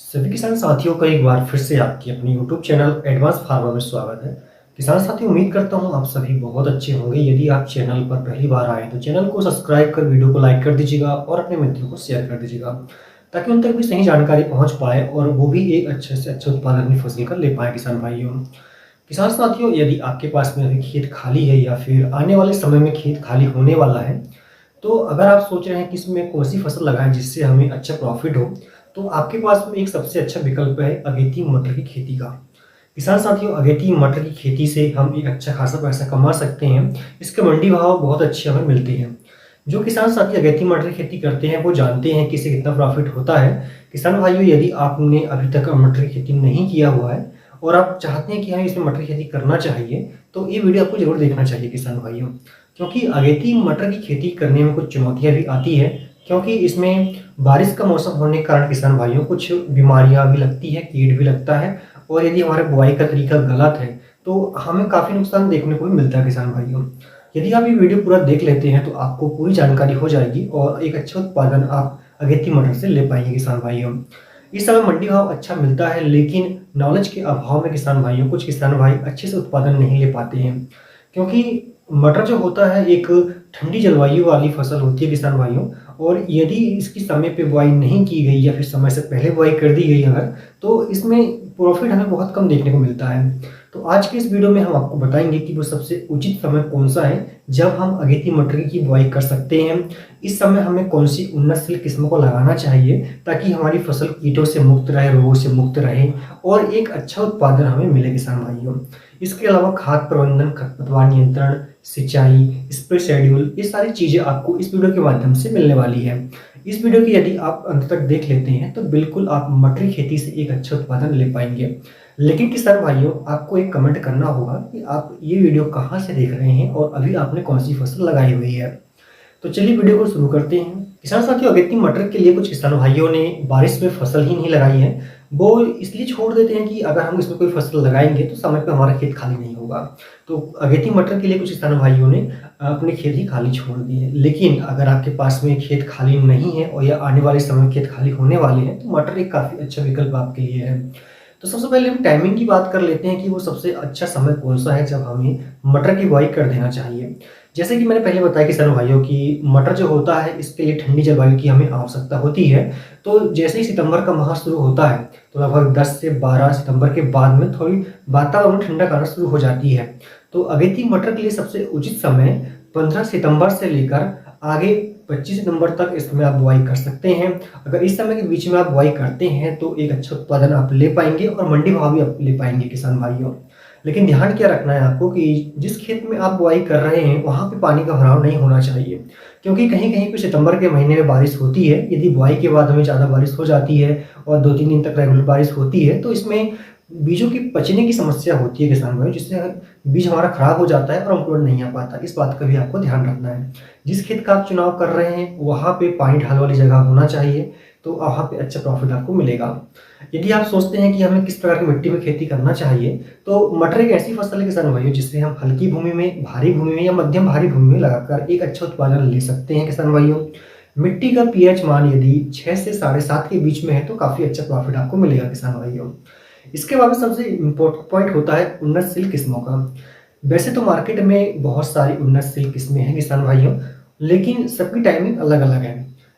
सभी किसान साथियों का एक बार फिर से आपकी अपनी यूट्यूब चैनल एडवांस फार्मर में स्वागत है। किसान साथी, उम्मीद करता हूं आप सभी बहुत अच्छे होंगे। यदि आप चैनल पर पहली बार आए तो चैनल को सब्सक्राइब कर वीडियो को लाइक कर दीजिएगा और अपने मित्रों को शेयर कर दीजिएगा ताकि उन तक भी सही जानकारी पहुंच पाए और वो भी एक अच्छे से अच्छा उत्पादन अपनी फसल का ले पाए। किसान भाइयों, किसान साथियों, यदि आपके पास में अभी खेत खाली है या फिर आने वाले समय में खेत खाली होने वाला है, तो अगर आप सोच रहे हैं कि इसमें कौन सी फसल लगाएं जिससे हमें अच्छा प्रॉफिट हो, तो आपके पास में एक सबसे अच्छा विकल्प है अगेती मटर की खेती का। किसान साथियों, अगेती मटर की खेती से हम एक अच्छा खासा पैसा कमा सकते हैं। इसके मंडी भाव बहुत अच्छे हमें मिलते हैं। जो किसान साथी अगेती मटर की खेती करते हैं वो जानते हैं कि इससे कितना प्रॉफिट होता है। किसान भाइयों, यदि आपने अभी तक मटर की खेती नहीं किया हुआ है और आप चाहते हैं कि हमें इसमें मटर की खेती करना चाहिए, तो ये वीडियो आपको जरूर देखना चाहिए किसान भाइयों, क्योंकि अगेती मटर की खेती करने में कुछ चुनौतियां भी आती है। क्योंकि इसमें बारिश का मौसम होने के कारण किसान भाइयों कुछ बीमारियां भी लगती है, कीट भी लगता है, और यदि हमारे बुआई का तरीका गलत है तो हमें काफी नुकसान देखने को भी मिलता है। किसान भाइयों, यदि आप ये वीडियो पूरा देख लेते हैं तो आपको पूरी जानकारी हो जाएगी और एक अच्छा उत्पादन आप अगेती मटर से ले पाएंगे। किसान भाइयों, इस समय मंडी भाव अच्छा मिलता है, लेकिन नॉलेज के अभाव में किसान भाइयों कुछ किसान भाई अच्छे से उत्पादन नहीं ले पाते हैं। क्योंकि मटर जो होता है एक ठंडी जलवायु वाली फसल होती है किसान भाइयों, और यदि इसकी समय पे बुआई नहीं की गई या फिर समय से पहले बुआई कर दी गई अगर, तो इसमें प्रॉफिट हमें बहुत कम देखने को मिलता है। तो आज के इस वीडियो में हम आपको बताएंगे कि वो सबसे उचित समय कौन सा है जब हम अगेती मटर की बुआई कर सकते हैं। इस समय हमें कौन सी उन्नतशील किस्मों को लगाना चाहिए ताकि हमारी फसल कीटों से मुक्त रहे, रोगों से मुक्त रहे और एक अच्छा उत्पादन हमें मिले। किसान भाइयों, इसके अलावा खाद प्रबंधन, खरपतवार नियंत्रण, सिंचाई, स्प्रे शेड्यूल, ये सारी चीजें आपको इस वीडियो के माध्यम से मिलने वाली है। इस वीडियो की यदि आप अंत तक देख लेते हैं तो बिल्कुल आप मटर की खेती से एक अच्छा उत्पादन ले पाएंगे। लेकिन किसान भाइयों, आपको एक कमेंट करना होगा कि आप ये वीडियो कहाँ से देख रहे हैं और अभी आपने कौन सी फसल लगाई हुई है। तो चलिए वीडियो को शुरू करते हैं। किसान साथियों, अगेती मटर के लिए कुछ किसान भाइयों ने बारिश में फसल ही नहीं लगाई है। वो इसलिए छोड़ देते हैं कि अगर हम इसमें कोई फसल लगाएंगे तो समय पे हमारा खेत खाली नहीं होगा। तो अगेती मटर के लिए कुछ किसान भाइयों ने अपने खेत ही खाली छोड़ दिए। लेकिन अगर आपके पास में खेत खाली नहीं है और या आने वाले समय में खेत खाली होने वाले हैं, तो मटर एक काफी अच्छा विकल्प आपके लिए है। तो सबसे पहले हम टाइमिंग की बात कर लेते हैं कि वो सबसे अच्छा समय कौन सा है जब हमें मटर की बुआई कर देना चाहिए। जैसे कि मैंने पहले बताया किसान भाइयों की मटर जो होता है इसके लिए ठंडी जलवायु की हमें आवश्यकता होती है। तो जैसे ही सितंबर का माह शुरू होता है तो लगभग 10 से 12 सितंबर के बाद में थोड़ी वातावरण ठंडा करना शुरू हो जाती है। तो अगेती मटर के लिए सबसे उचित समय 15 सितंबर से लेकर आगे 25 सितंबर तक इस समय आप बुआई कर सकते हैं। अगर इस समय के बीच में आप बुआई करते हैं तो एक अच्छा उत्पादन आप ले पाएंगे और मंडी भाव भी आप ले पाएंगे। किसान भाइयों, लेकिन ध्यान क्या रखना है आपको कि जिस खेत में आप बुआई कर रहे हैं वहां पे पानी का भराव नहीं होना चाहिए। क्योंकि कहीं कहीं पे सितंबर के महीने में बारिश होती है। यदि बुआई के बाद हमें ज़्यादा बारिश हो जाती है और 2-3 दिन तक रेगुलर बारिश होती है तो इसमें बीजों की पचने की समस्या होती है किसान भाई, जिससे बीज हमारा खराब हो जाता है और अंकुरण नहीं आ पाता। इस बात का भी आपको ध्यान रखना है। जिस खेत का आप चुनाव कर रहे हैं वहां पे पानी ढाल वाली जगह होना चाहिए, तो वहां पे अच्छा प्रॉफिट आपको मिलेगा। यदि आप सोचते हैं कि हमें किस प्रकार की मिट्टी में खेती करना चाहिए, तो मटर एक ऐसी फसल है किसान भाइयों जिसे हम हल्की भूमि में, भारी भूमि में या मध्यम भारी भूमि में लगाकर एक अच्छा उत्पादन ले सकते हैं। किसान भाइयों, मिट्टी का पीएच मान यदि 6 से 7.5 के बीच में है तो काफी अच्छा प्रॉफिट आपको मिलेगा। किसान भाइयों, इसके बाद सबसे इम्पोर्टेंट पॉइंट होता है उन्नतशील किस्मों का। वैसे तो मार्केट में बहुत सारी उन्नतशील किस्में हैं किसान भाइयों, लेकिन सबकी टाइमिंग अलग अलग है।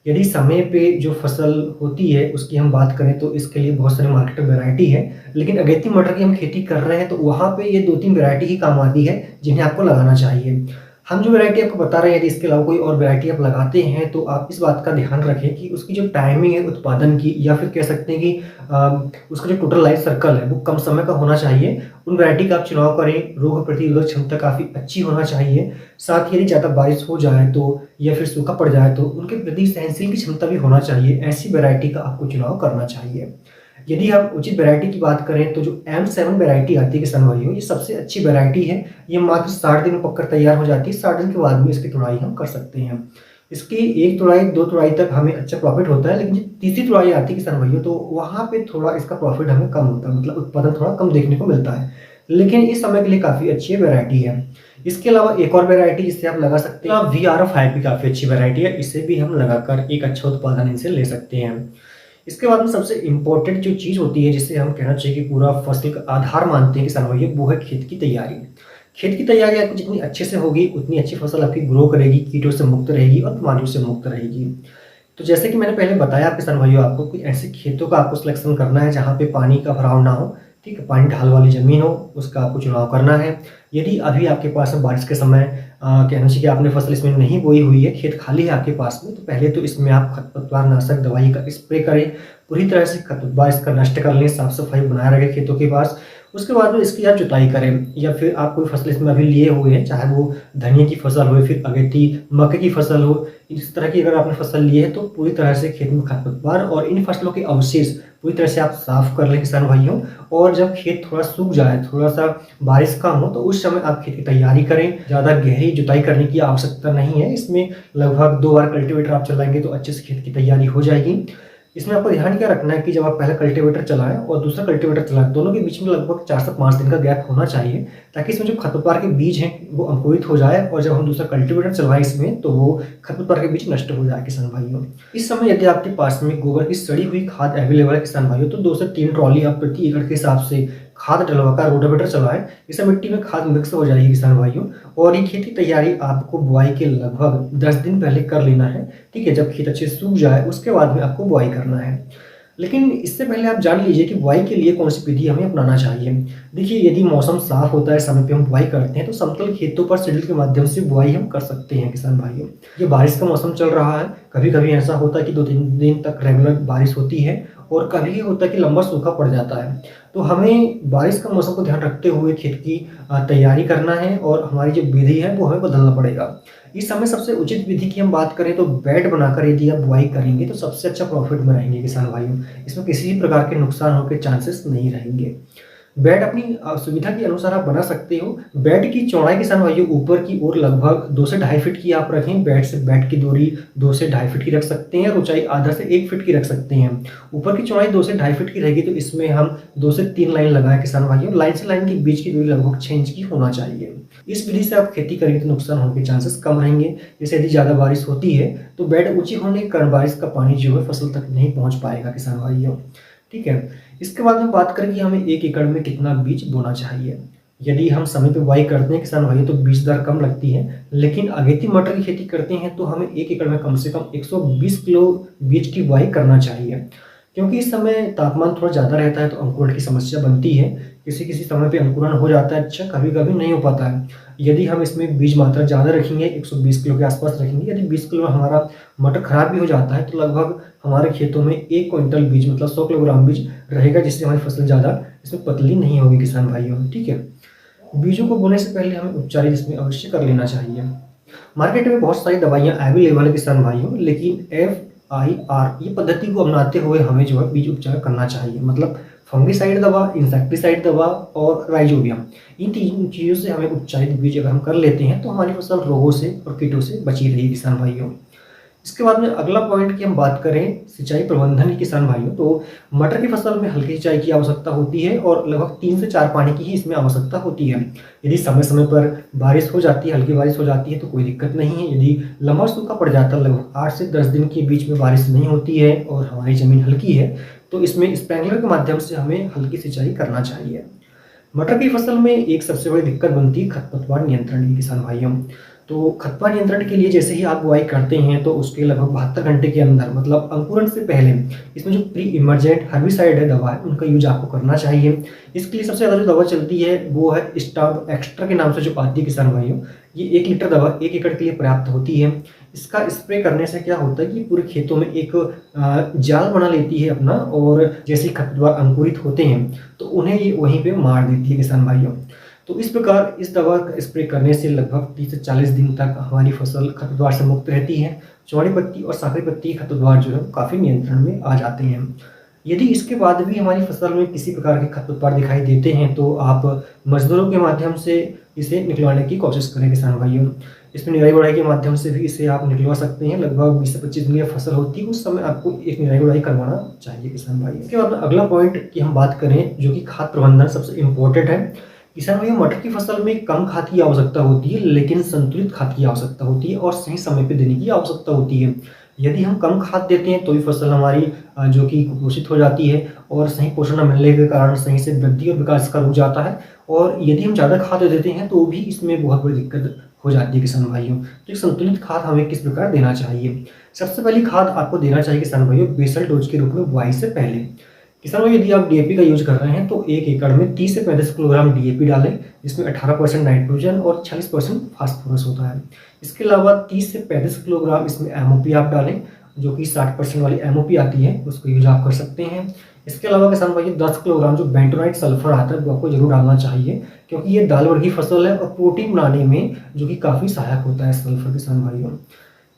यदि समय पे जो फसल होती है उसकी हम बात करें तो इसके लिए बहुत सारी मार्केट में वैरायटी है। लेकिन अगेती मटर की हम खेती कर रहे हैं तो वहाँ पे ये 2-3 वैरायटी ही काम आती है जिन्हें आपको लगाना चाहिए। हम जो वैरायटी आपको बता रहे हैं, यदि इसके अलावा कोई और वैरायटी आप लगाते हैं तो आप इस बात का ध्यान रखें कि उसकी जो टाइमिंग है उत्पादन की, या फिर कह सकते हैं कि उसका जो टोटल लाइफ सर्कल है वो कम समय का होना चाहिए। उन वैरायटी का आप चुनाव करें। रोग प्रतिरोधक क्षमता काफ़ी अच्छी होना चाहिए। साथ ही यदि ज़्यादा बारिश हो जाए तो या फिर सूखा पड़ जाए तो उनके प्रति सहनशील की क्षमता भी होना चाहिए। ऐसी वैरायटी का आपको चुनाव करना चाहिए। यदि हम उचित वैरायटी की बात करें तो जो M7 वैरायटी आती है किसान भाइयों, ये सबसे अच्छी वैरायटी है। ये मात्र 60 दिन में पककर तैयार हो जाती है। 60 दिन के बाद में इसकी तुड़ाई हम कर सकते हैं। इसकी 1 तुड़ाई 2 तुड़ाई तक हमें अच्छा प्रॉफिट होता है, लेकिन जो तीसरी तुड़ाई आती है किसान भाइयों तो वहाँ पे थोड़ा इसका प्रॉफिट हमें कम होता है, मतलब उत्पादन थोड़ा कम देखने को मिलता है। लेकिन इस समय के लिए काफ़ी अच्छी वैरायटी है। इसके अलावा एक और वैरायटी जिससे आप लगा सकते हैं VRF 5 भी काफ़ी अच्छी वैरायटी है। इसे भी हम लगाकर एक अच्छा उत्पादन इनसे ले सकते हैं। इसके बाद में सबसे इम्पोर्टेंट जो चीज़ होती है, जिसे हम कहना चाहिए कि पूरा फसल का आधार मानते हैं किसान भाइयों, वो है खेत की तैयारी। खेत की तैयारी आपकी जितनी अच्छे से होगी, उतनी अच्छी फसल आपकी ग्रो करेगी, कीटों से मुक्त रहेगी और बीमारियों से मुक्त रहेगी। तो जैसे कि मैंने पहले बताया किसान भाइयों, आपको कोई ऐसे खेतों का आपको सिलेक्शन करना है जहाँ पे पानी का भराव ना हो, ठीक है? पानी ढाल वाली ज़मीन हो, उसका आपको चुनाव करना है। यदि अभी आपके पास में बारिश के समय कहना चाहिए कि आपने फसल इसमें नहीं बोई हुई है, खेत खाली है आपके पास में, तो पहले तो इसमें आप खरपतवार नाशक दवाई का स्प्रे करें, पूरी तरह से खरपतवार इसका नष्ट कर लें, साफ-सफाई बनाए रखें खेतों के पास। उसके बाद में इसकी आप जुताई करें, या फिर आप कोई फसल इसमें अभी लिए हुए हैं, चाहे वो धनिया की फसल हो, फिर अगेती मक्के की फसल हो, इस तरह की अगर आपने फसल ली है, तो पूरी तरह से खेत में खरपतवार और इन फसलों के अवशेष पूरी तरह से आप साफ कर लें किसान भाइयों। और जब खेत थोड़ा सूख जाए, थोड़ा-सा बारिश कम हो, तो उस समय आप खेत की तैयारी करें। ज़्यादा गहरी जुताई करने की आवश्यकता नहीं है, इसमें लगभग 2 बार कल्टीवेटर आप चलाएँगे तो अच्छे से खेत की तैयारी हो जाएगी। इसमें आपको ध्यान क्या रखना है कि जब आप पहला कल्टीवेटर चलाएँ और दूसरा कल्टीवेटर चलाएँ, दोनों के बीच में लगभग 4 से 5 दिन का गैप होना चाहिए, ताकि इसमें जो खरपतवार के बीज हैं, वो अंकुरित हो जाए और जब हम दूसरा कल्टीवेटर चलवाएँ इसमें, तो वो खरपतवार के बीज नष्ट हो जाए किसान भाइयों। इस समय यदि आपके पास में गोबर की सड़ी हुई खाद अवेलेबल है किसान भाइयों, तो 2 से 3 ट्रॉली आप प्रति एकड़ के हिसाब से खाद डलवाकर रोटावेटर चलाएँ। इससे मिट्टी में खाद मिक्स हो जाएगी किसान भाइयों। और ये खेत की तैयारी आपको बुआई के लगभग 10 दिन पहले कर लेना है, ठीक है? जब खेत अच्छे से सूख जाए, उसके बाद में आपको बुआई करना है। लेकिन इससे पहले आप जान लीजिए कि बुआई के लिए कौन-सी विधि हमें अपनाना चाहिए। देखिए, यदि मौसम साफ होता है, समय पे हम बुआई करते हैं, तो समतल खेतों पर सीडल के माध्यम से बुआई हम कर सकते हैं किसान भाइयों। ये बारिश का मौसम चल रहा है, कभी-कभी ऐसा होता है कि 2-3 दिन तक रेगुलर बारिश होती है और कभी ये होता है कि लंबा सूखा पड़ जाता है। तो हमें बारिश का मौसम को ध्यान रखते हुए खेत की तैयारी करना है और हमारी जो विधि है, वो हमें बदलना पड़ेगा। इस समय सबसे उचित विधि की हम बात करें तो बेड बनाकर यदि आप बुआई करेंगे, तो सबसे अच्छा प्रॉफिट में रहेंगे किसान भाइयों। इसमें किसी भी प्रकार के नुकसान होने के चांसेस नहीं रहेंगे। बेड अपनी सुविधा के अनुसार आप बना सकते हो। बेड की चौड़ाई किसान भाइयों ऊपर की ओर लगभग 2 से ढाई फीट की आप रखें। बेड की दूरी 2 से ढाई फीट की रख सकते हैं और ऊंचाई आधा से 1 फीट की रख सकते हैं। ऊपर की चौड़ाई 2 से ढाई फीट की रहेगी, तो इसमें हम 2 से 3 लाइन लगाएं किसान भाइयों। लाइन से लाइन के बीच की दूरी लगभग 6 इंच की होना चाहिए। इस विधि से आप खेती करेंगे तो नुकसान होने के चांसेस कम रहेंगे। जैसे यदि ज़्यादा बारिश होती है, तो बेड ऊंची होने के कारण बारिश का पानी जो है फसल तक नहीं पहुंच पाएगा किसान भाइयों, ठीक है? इसके बाद हम बात करें कि हमें 1 एकड़ में कितना बीज बोना चाहिए। यदि हम समय पे बुआई करते हैं किसान भाइयों, तो बीज दर कम लगती है, लेकिन अगेती मटर की खेती करते हैं तो हमें 1 एकड़ में कम से कम 120 किलो बीज की बुआई करना चाहिए। क्योंकि इस समय तापमान थोड़ा ज़्यादा रहता है, तो अंकुरण की समस्या बनती है। किसी-किसी समय पे अंकुरण हो जाता है अच्छा, कभी-कभी नहीं हो पाता है। यदि हम इसमें बीज मात्रा ज़्यादा रखेंगे, 120 किलो के आसपास रखेंगे, यदि 20 किलो में हमारा मटर खराब भी हो जाता है, तो लगभग हमारे खेतों में 1 क्विंटल बीज मतलब 100 किलोग्राम बीज रहेगा, जिससे हमारी फसल ज़्यादा इसमें पतली नहीं होगी किसान भाइयों, ठीक है? बीजों को बोने से पहले हमें उपचारित इसमें अवश्य कर लेना चाहिए। मार्केट में बहुत सारी दवाइयाँ अवेलेबल है किसान भाइयों, लेकिन FIR ये पद्धति को अपनाते हुए हमें जो है बीज उपचार करना चाहिए। मतलब फंगिसाइड दवा, इंसेक्टिसाइड दवा और राइजोबियम, इन 3 चीज़ों से हमें उपचारित बीज अगर हम कर लेते हैं, तो हमारी फसल रोगों से और कीटों से बची रहेगी किसान भाइयों। इसके बाद में अगला पॉइंट की हम बात करें सिंचाई प्रबंधन की किसान भाइयों, तो मटर की फसल में हल्की सिंचाई की आवश्यकता होती है और लगभग 3 से 4 पानी की ही इसमें आवश्यकता होती है। यदि समय-समय पर बारिश हो जाती है, हल्की बारिश हो जाती है, तो कोई दिक्कत नहीं है। यदि लंबा सूखा पड़ जाता है, लगभग 8 से 10 दिन के बीच में बारिश नहीं होती है और हमारी ज़मीन हल्की है, तो इसमें स्प्रिंकलर के माध्यम से हमें हल्की सिंचाई करना चाहिए। मटर की फसल में एक सबसे बड़ी दिक्कत बनती है खरपतवार नियंत्रण की किसान भाइयों। तो खरपतवार नियंत्रण के लिए जैसे ही आप बुआई करते हैं, तो उसके लगभग 72 घंटे के अंदर मतलब अंकुरण से पहले इसमें जो प्री इमर्जेंट हर्बिसाइड है दवा है, उनका यूज आपको करना चाहिए। इसके लिए सबसे ज़्यादा जो दवा चलती है वो है स्टार एक्स्ट्रा के नाम से जो आती है किसान भाइयों। ये 1 लीटर दवा 1 एकड़ के लिए पर्याप्त होती है। इसका स्प्रे करने से क्या होता है कि पूरे खेतों में एक जाल बना लेती है अपना, और जैसे ही खरपतवार अंकुरित होते हैं, तो उन्हें ये वहीं पे मार देती है किसान भाइयों। तो इस प्रकार इस दवा का स्प्रे करने से लगभग 30 से 40 दिन तक हमारी फसल खरपतवार से मुक्त रहती है। चौड़ी पत्ती और साँकड़ी पत्ती खरपतवार जो है काफ़ी नियंत्रण में आ जाते हैं। यदि इसके बाद भी हमारी फसल में किसी प्रकार के खरपतवार दिखाई देते हैं, तो आप मजदूरों के माध्यम से इसे निकलवाने की कोशिश करें किसान भाइयों। इसमें निराई-गुड़ाई के माध्यम से भी इसे आप निकलवा सकते हैं। लगभग 20 से 25 दिन की फसल होती है, उस समय आपको एक निराई-गुड़ाई करवाना चाहिए किसान भाई। इसके बाद अगला पॉइंट की हम बात करें, जो कि खाद प्रबंधन सबसे इम्पोर्टेंट है। किसान भाइयों, मटर की फसल में कम खाद की आवश्यकता होती है, लेकिन संतुलित खाद की आवश्यकता होती है और सही समय पे देने की आवश्यकता होती है। यदि हम कम खाद देते हैं तो भी फसल हमारी जो कि कुपोषित हो जाती है और सही पोषण न मिलने के कारण सही से वृद्धि और विकास का रुक जाता है। और यदि हम ज़्यादा खाद दे देते हैं तो भी इसमें बहुत बड़ी दिक्कत हो जाती है किसान भाइयों। तो एक संतुलित खाद हमें किस प्रकार देना चाहिए? सबसे पहली खाद आपको देना चाहिए किसान भाइयों बेसल डोज के रूप में बुआई से पहले। किसान भाइयों यदि आप डीएपी का यूज कर रहे हैं तो 1 एकड़ में 30 से 35 किलोग्राम डीएपी डालें, जिसमें 18% नाइट्रोजन और 46% फास्फोरस होता है। इसके अलावा 30 से 35 किलोग्राम इसमें एमओपी आप डालें, जो कि 60% वाली एमओपी आती है, उसको यूज आप कर सकते हैं। इसके अलावा किसान भाइयों 10 किलोग्राम जो बेंटोनाइट सल्फर आता है वो आपको जरूर डालना चाहिए, क्योंकि ये दाल वर्गीय फसल है और प्रोटीन बनाने में जो कि काफ़ी सहायक होता है सल्फर किसान भाइयों।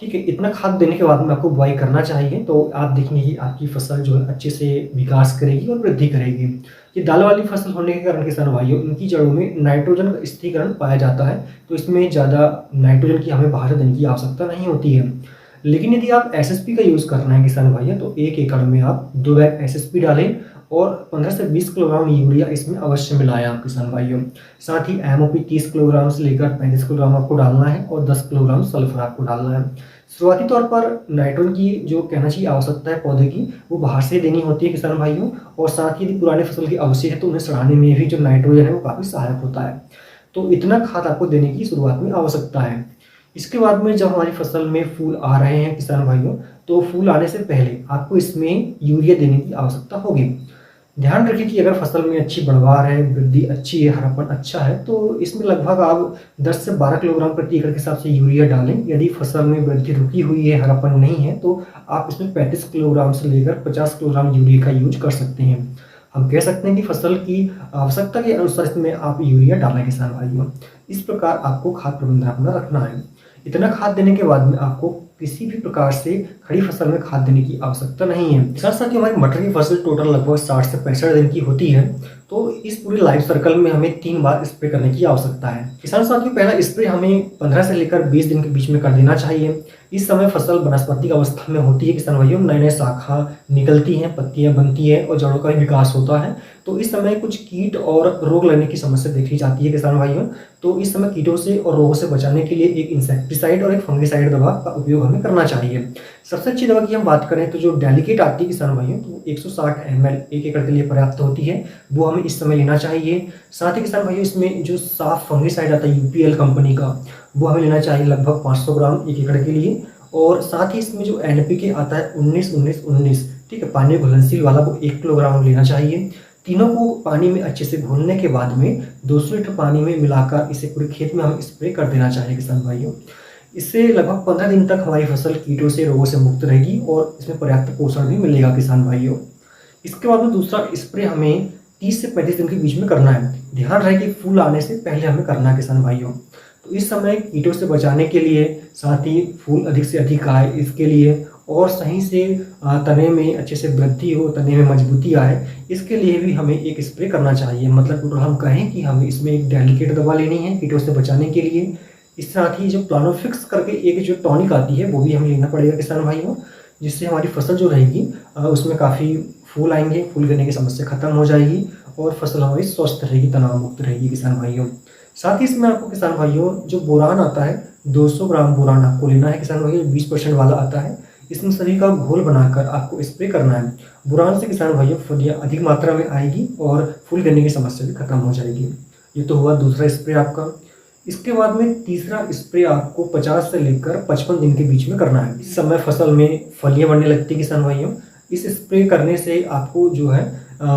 ठीक है, इतना खाद देने के बाद में आपको बुआई करना चाहिए, तो आप देखेंगे कि आपकी फसल जो है अच्छे से विकास करेगी और वृद्धि करेगी। ये दाल वाली फसल होने के कारण किसान भाइयों इनकी जड़ों में नाइट्रोजन का स्थिरीकरण पाया जाता है, तो इसमें ज़्यादा नाइट्रोजन की हमें बाहर देने की आवश्यकता नहीं होती है। लेकिन यदि आप एसएसपी का यूज़ कर रहे हैं किसान भाइयों तो 1 एकड़ में आप 2 बैग एसएसपी डालें और 15 से 20 किलोग्राम यूरिया इसमें अवश्य मिलाएं आप किसान भाइयों। साथ ही एमओपी 30 किलोग्राम से लेकर 35 किलोग्राम आपको डालना है और 10 किलोग्राम सल्फर आपको डालना है। शुरुआती तौर पर नाइट्रोजन की जो कहना चाहिए आवश्यकता है पौधे की, वो बाहर से देनी होती है किसान भाइयों, और साथ ही यदि पुरानी फसल की अवशेष है तो उन्हें सड़ाने में भी जो नाइट्रोजन है वो काफ़ी सहायक होता है। तो इतना खाद आपको देने की शुरुआत में आवश्यकता है। इसके बाद में जब हमारी फसल में फूल आ रहे हैं किसान भाइयों, तो फूल आने से पहले आपको इसमें यूरिया देने की आवश्यकता होगी। ध्यान रखिए कि अगर फसल में अच्छी बढ़वार है, वृद्धि अच्छी है, हरापन अच्छा है, तो इसमें लगभग आप 10 से 12 किलोग्राम प्रति एकड़ के हिसाब से यूरिया डालें। यदि फसल में वृद्धि रुकी हुई है, हरापन नहीं है, तो आप इसमें 35 किलोग्राम से लेकर 50 किलोग्राम यूरिया का यूज कर सकते हैं। हम कह सकते हैं कि फसल की आवश्यकता के अनुसार इसमें आप यूरिया डालें किसान भाइयों। इस प्रकार आपको खाद प्रबंधन अपना रखना है। इतना खाद देने के बाद में आपको किसी भी प्रकार से खड़ी फसल में खाद देने की आवश्यकता नहीं है। साथ साथ ही हमारी मटर की फसल टोटल लगभग 60 से 65 दिन की होती है, तो इस पूरे लाइफ सर्कल में हमें 3 बार स्प्रे करने की आवश्यकता है। किसान साथियों पहला स्प्रे हमें 15 से लेकर 20 दिन के बीच में कर देना चाहिए। इस समय फसल वनस्पतिक अवस्था में होती है किसान भाइयों, नए नए शाखा निकलती हैं, पत्तियां बनती है और जड़ों का भी विकास होता है। तो इस समय कुछ कीट और रोग लगने की समस्या देखी जाती है किसान भाइयों। तो इस समय कीटों से और रोगों से बचाने के लिए एक इंसेक्टिसाइड और एक फंगिसाइड दवा का उपयोग हमें करना चाहिए। सबसे अच्छी दवा की हम बात करें तो जो डेलिकेट आती है किसान भाइयों, तो 160 ml 1 एकड़ के लिए पर्याप्त होती है, वो हमें इस समय लेना चाहिए। साथ ही किसान भाइयों इसमें जो साफ फंगिसाइड आता है यूपीएल कंपनी का, वो हमें लेना चाहिए लगभग 500 ग्राम 1 एकड़ के लिए। और साथ ही इसमें जो एनपीके आता है 19-19-19, ठीक है, पानी घुलनशील वाला, वो 1 किलोग्राम लेना चाहिए। तीनों को पानी में अच्छे से घोलने के बाद में 200 लीटर पानी में मिलाकर इसे पूरे खेत में हम स्प्रे कर देना चाहिए किसान भाइयों। इससे लगभग 15 दिन तक हमारी फसल कीटों से रोगों से मुक्त रहेगी और इसमें पर्याप्त पोषण भी मिलेगा किसान भाइयों। इसके बाद में दूसरा स्प्रे हमें 30 से 35 दिन के बीच में करना है। ध्यान रहे कि फूल आने से पहले हमें करना है किसान भाइयों। तो इस समय कीटों से बचाने के लिए, साथ ही फूल अधिक से अधिक आए इसके लिए, और सही से तने में अच्छे से वृद्धि हो, तने में मजबूती आए, इसके लिए भी हमें एक स्प्रे करना चाहिए। मतलब टोटल हम कहें कि हमें इसमें एक डेलिकेट दवा लेनी है कीटों से बचाने के लिए। इस साथ ही जो प्लानोफिक्स करके एक जो टॉनिक आती है वो भी हमें लेना पड़ेगा किसान भाइयों, जिससे हमारी फसल जो रहेगी उसमें काफ़ी फूल आएंगे, फूल गिरने की समस्या खत्म हो जाएगी और फसल हमारी स्वस्थ रहेगी, तनाव मुक्त रहेगी किसान भाइयों। साथ ही इसमें आपको किसान भाइयों जो बोरान आता है 200 ग्राम बोरान आपको लेना है किसान भाइयों, 20% वाला आता है। इसमें सभी का घोल बनाकर आपको स्प्रे करना है। बोरान से किसान भाइयों फलियाँ अधिक मात्रा में आएगी और फूल गिरने की समस्या भी खत्म हो जाएगी। ये तो हुआ दूसरा स्प्रे आपका। इसके बाद में तीसरा स्प्रे आपको 50 से लेकर 55 दिन के बीच में करना है। इस समय फसल में फलियाँ बनने लगती है किसान भाइयों। इस स्प्रे करने से आपको जो है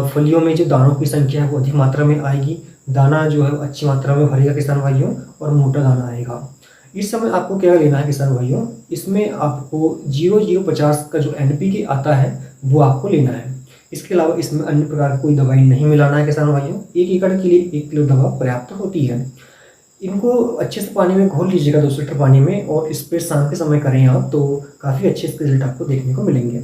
फलियों में जो दानों की संख्या है वो अधिक मात्रा में आएगी, दाना जो है अच्छी मात्रा में भरेगा किसान भाइयों और मोटा दाना आएगा। इस समय आपको क्या लेना है किसान भाइयों, इसमें आपको 0050 का जो एनपीके आता है वो आपको लेना है। इसके अलावा इसमें अन्य प्रकार की कोई दवाई नहीं मिलाना है किसान भाइयों। 1 एकड़ के लिए 1 किलो दवा पर्याप्त होती है। इनको अच्छे से पानी में घोल लीजिएगा 200 लीटर पानी में, और स्प्रे शाम के समय करें आप तो काफ़ी अच्छे इसके रिजल्ट आपको देखने को मिलेंगे।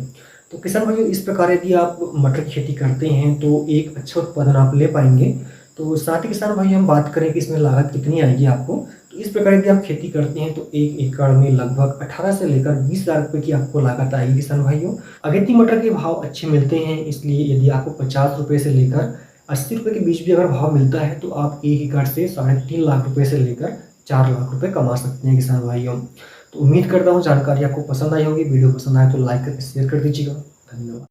तो किसान भाइयों इस प्रकार यदि आप मटर की खेती करते हैं तो एक अच्छा उत्पादन आप ले पाएंगे। तो साथ ही किसान भाई हम बात करें कि इसमें लागत कितनी आएगी आपको, तो इस प्रकार यदि आप खेती करते हैं तो 1 एकड़ में लगभग 18 से लेकर 20 लाख रुपए की आपको लागत आएगी किसान भाइयों। अगेती मटर के भाव अच्छे मिलते हैं, इसलिए यदि आपको 50 रुपये से लेकर 80 रुपये के बीच भी अगर भाव मिलता है तो आप 1 एकड़ से 3.5 लाख रुपये से लेकर 4 लाख रुपये कमा सकते हैं किसान भाइयों। तो उम्मीद करता हूँ जानकारी आपको पसंद आई होगी। वीडियो पसंद आए तो लाइक करके शेयर कर दीजिएगा। धन्यवाद।